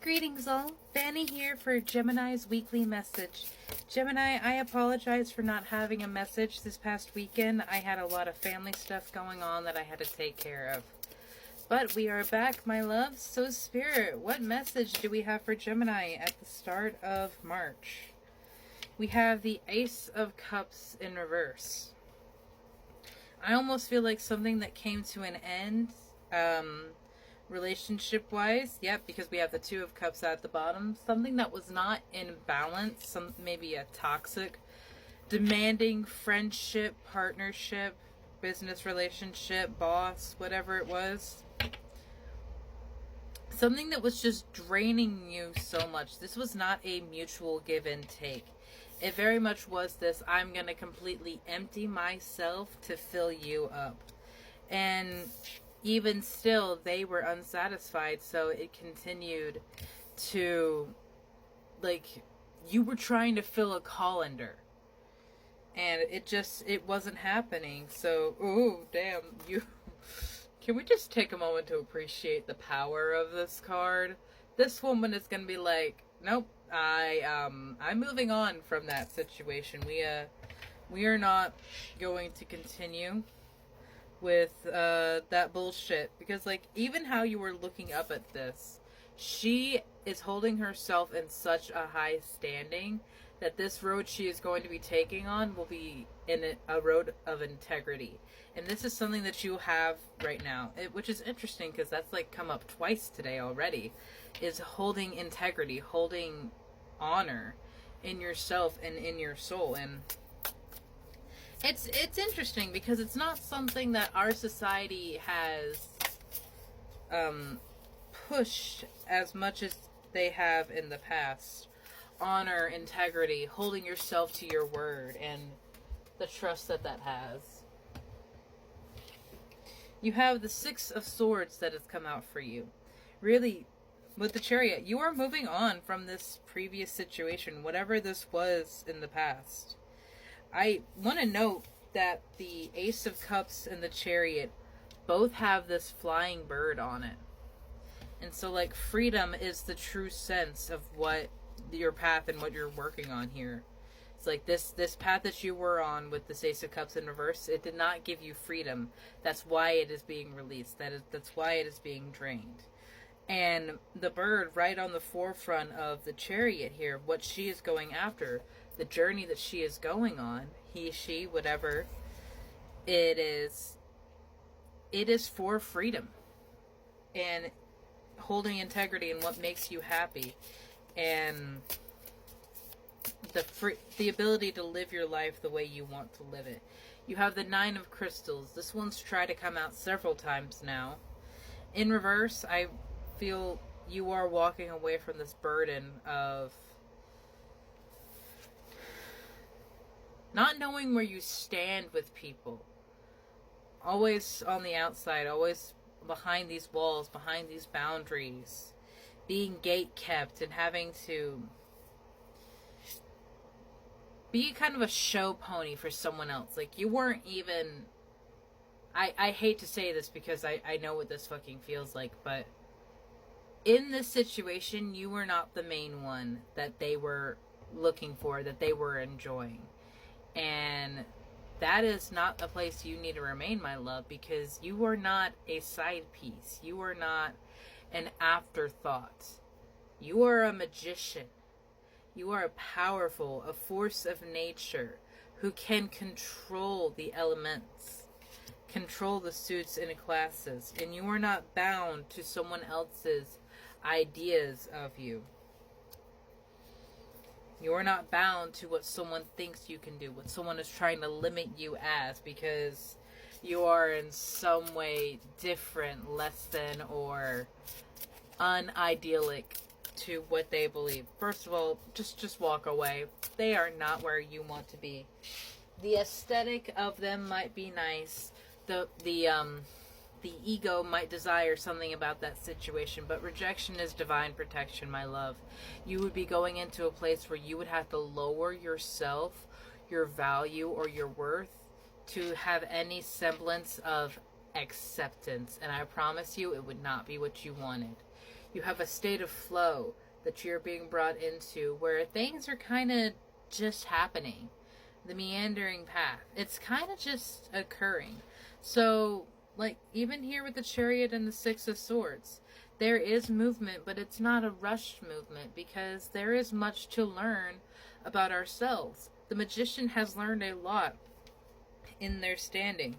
Greetings all, Fanny here for Gemini's weekly message. Gemini, I apologize for not having a message this past weekend. I had a lot of family stuff going on that I had to take care of. But we are back, my loves. So Spirit, what message do we have for Gemini at the start of March? We have the Ace of Cups in reverse. I almost feel like something that came to an end, relationship wise, yep, because we have the Two of Cups at the bottom. Something that was not in balance, maybe a toxic, demanding friendship, partnership, business relationship, boss, whatever it was. Something that was just draining you so much. This was not a mutual give and take. It very much was this, I'm going to completely empty myself to fill you up. And even still, they were unsatisfied, so it continued to, like, you were trying to fill a colander. And it wasn't happening. So, ooh, damn, can we just take a moment to appreciate the power of this card? This woman is going to be like, nope, I'm moving on from that situation. We are not going to continue with that bullshit, because like even how you were looking up at this, she is holding herself in such a high standing that this road she is going to be taking on will be in a road of integrity. And this is something that you have right now, which is interesting because that's like come up twice today already, is holding integrity, holding honor in yourself and in your soul. And it's interesting because it's not something that our society has pushed as much as they have in the past. Honor, integrity, holding yourself to your word, and the trust that has. You have the Six of Swords that has come out for you. Really, with the Chariot, you are moving on from this previous situation, whatever this was in the past. I want to note that the Ace of Cups and the Chariot both have this flying bird on it. And so, like, freedom is the true sense of what your path and what you're working on here. It's like this path that you were on with the Ace of Cups in reverse, it did not give you freedom. That's why it is being released. That's why it is being drained. And the bird right on the forefront of the Chariot here, what she is going after, the journey that she is going on, he, she, whatever it is for freedom and holding integrity and what makes you happy, and the ability to live your life the way you want to live it. You have the Nine of Crystals. This one's tried to come out several times now. In reverse, I feel you are walking away from this burden of not knowing where you stand with people. Always on the outside, always behind these walls, behind these boundaries, being gate-kept and having to be kind of a show pony for someone else. Like, you weren't even... I hate to say this because I know what this fucking feels like, but in this situation, you were not the main one that they were looking for, that they were enjoying. And that is not a place you need to remain, my love, because you are not a side piece. You are not an afterthought. You are a magician. You are powerful, a force of nature who can control the elements, control the suits and classes, and you are not bound to someone else's ideas of you. You are not bound to what someone thinks you can do, what someone is trying to limit you as, because you are in some way different, less than, or unidyllic to what they believe. First of all, just walk away. They are not where you want to be. The aesthetic of them might be nice. The ego might desire something about that situation, but rejection is divine protection, my love. You would be going into a place where you would have to lower yourself, your value, or your worth to have any semblance of acceptance. And I promise you, it would not be what you wanted. You have a state of flow that you're being brought into where things are kind of just happening. The meandering path. It's kind of just occurring. So, like, even here with the Chariot and the Six of Swords, there is movement, but it's not a rushed movement because there is much to learn about ourselves. The Magician has learned a lot in their standing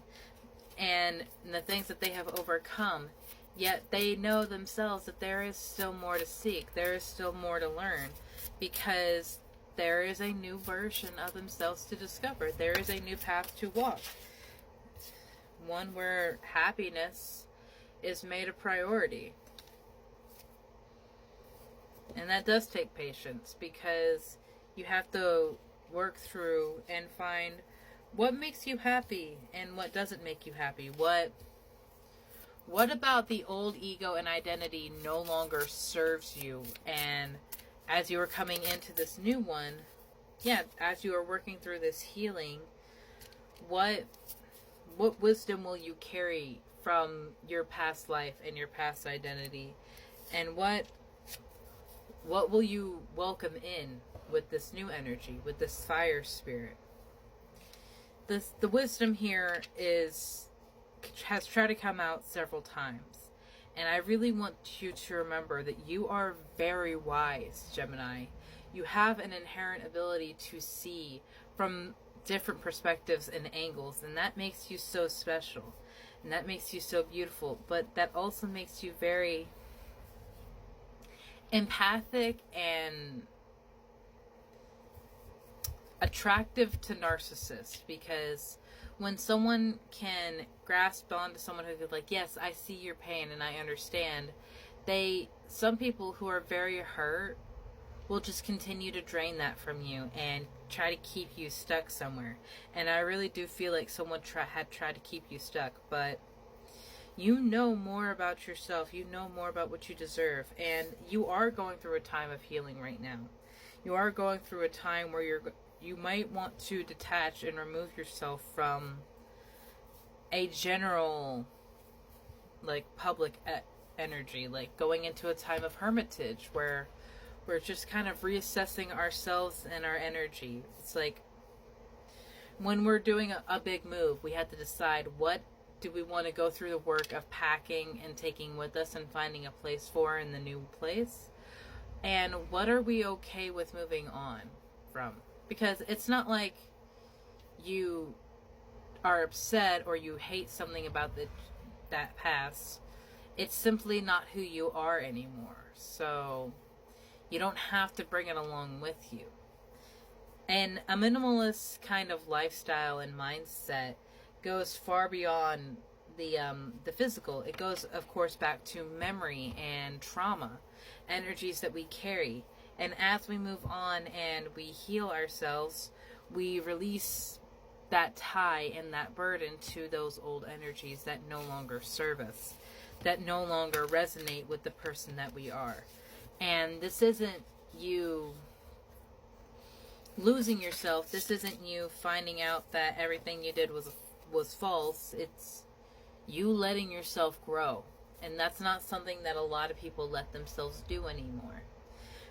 and the things that they have overcome, yet they know themselves that there is still more to seek. There is still more to learn because there is a new version of themselves to discover. There is a new path to walk. One where happiness is made a priority. And that does take patience because you have to work through and find what makes you happy and what doesn't make you happy. What about the old ego and identity no longer serves you? And as you are coming into this new one, as you are working through this healing, what wisdom will you carry from your past life and your past identity? And what will you welcome in with this new energy, with this fire spirit? The wisdom here has tried to come out several times. And I really want you to remember that you are very wise, Gemini. You have an inherent ability to see from different perspectives and angles, and that makes you so special. And that makes you so beautiful. But that also makes you very empathic and attractive to narcissists, because when someone can grasp onto someone who could, like, yes, I see your pain and I understand, some people who are very hurt will just continue to drain that from you and try to keep you stuck somewhere. And I really do feel like someone had tried to keep you stuck, but you know more about yourself. You know more about what you deserve. And you are going through a time of healing right now. You are going through a time where you might want to detach and remove yourself from a general, like, public energy. Like going into a time of hermitage where we're just kind of reassessing ourselves and our energy. It's like when we're doing a big move, we have to decide, what do we want to go through the work of packing and taking with us and finding a place for in the new place? And what are we okay with moving on from? Because it's not like you are upset or you hate something about that past. It's simply not who you are anymore. So you don't have to bring it along with you. And a minimalist kind of lifestyle and mindset goes far beyond the physical. It goes, of course, back to memory and trauma, energies that we carry. And as we move on and we heal ourselves, we release that tie and that burden to those old energies that no longer serve us, that no longer resonate with the person that we are. And this isn't you losing yourself. This isn't you finding out that everything you did was false. It's you letting yourself grow. And that's not something that a lot of people let themselves do anymore,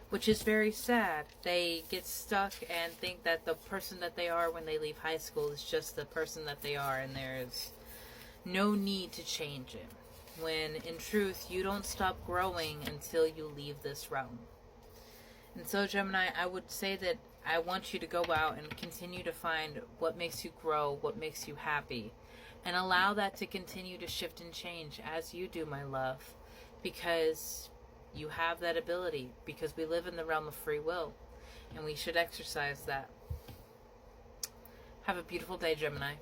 which is very sad. They get stuck and think that the person that they are when they leave high school is just the person that they are, and there's no need to change it. When in truth, you don't stop growing until you leave this realm. And so, Gemini, I would say that I want you to go out and continue to find what makes you grow, what makes you happy, and allow that to continue to shift and change as you do, my love, because you have that ability, because we live in the realm of free will, and we should exercise that. Have a beautiful day, Gemini.